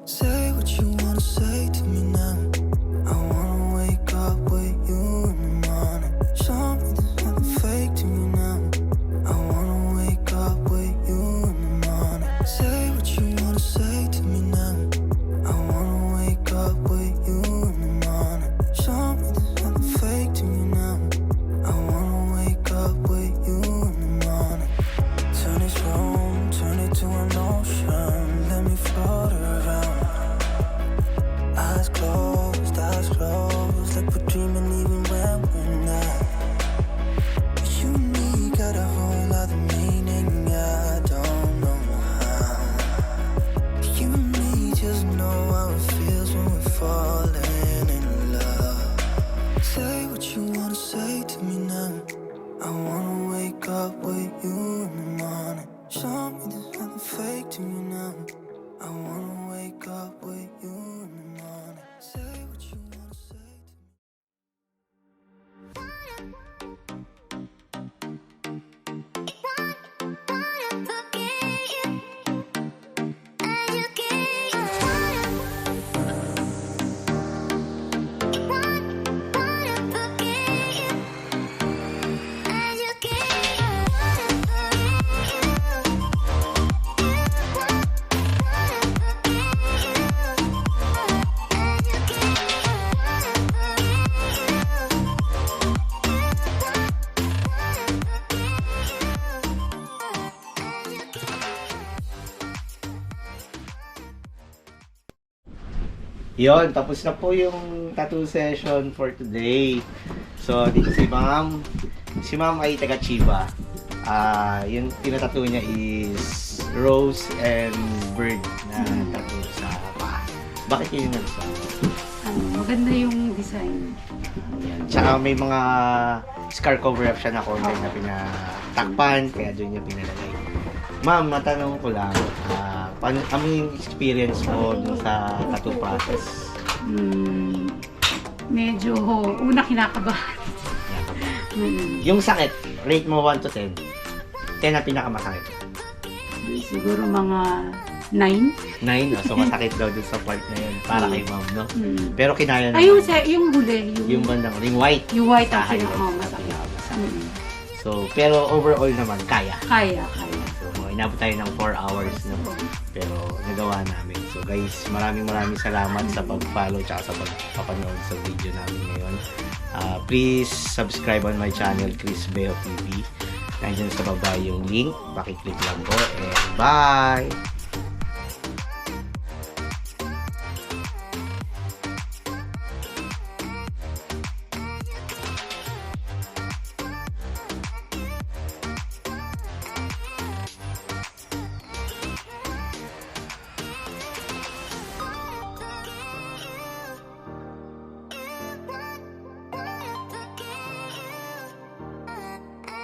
Say what you wanna say to me now. I wanna wake up with you in the morning. Show me there's nothing fake to me now. I wanna wake up with you in the morning. Say what you wanna say to me now. I wanna wake up with you in the morning. Show me there's nothing fake to me now. I wanna wake up with you in the morning. Turn this room, turn it to an ocean. Let me float around. Eyes closed, like we're dreaming even when we're not. You and me got a whole other meaning, I don't know how. You and me just know how it feels when we're falling in love. Say what you wanna say to me now. I wanna wake up with you in the morning. Show me there's nothing fake to me now. I wanna wake up with you in the morning. Say what you wanna say to me. Yon, tapos na po yung tattoo session for today. So, dito si Ma'am. Si Ma'am ay taga Chiba. Yung tinatattoo niya is rose and bird na tattoo sa paa. Bakit yun yung nagsabi? Maganda yung design. Yan. Tsaka may mga scar cover-up siya na corner na pinatakpan, kaya doon niya pinalagay. Ma'am, matanong ko lang, ano yung experience mo dun sa tattoo process? Medyo una kinakabahan. Yung sakit, rate mo 1 to 10. 10 na pinakamasakit. Siguro mga 9. 9, so masakit daw dun sa part na yun. Para kay ma'am, no? Pero kinaya naman. Ay, yung huli. Yung bandang, yung white. Yung white ang Sa masakit. So, pero overall naman, kaya. Kaya. So, inabot tayo ng 4 hours, no? Pero nagawa namin. So guys, maraming salamat sa pag-follow at sa pagpapanood sa video namin ngayon. Please subscribe on my channel, Chris Beho TV. Nandiyan sa baba yung link. Pakiclick lang po. And bye!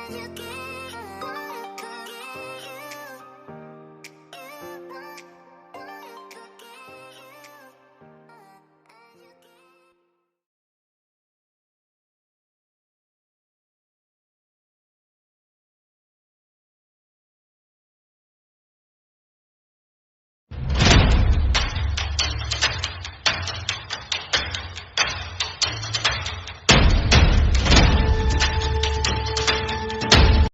you can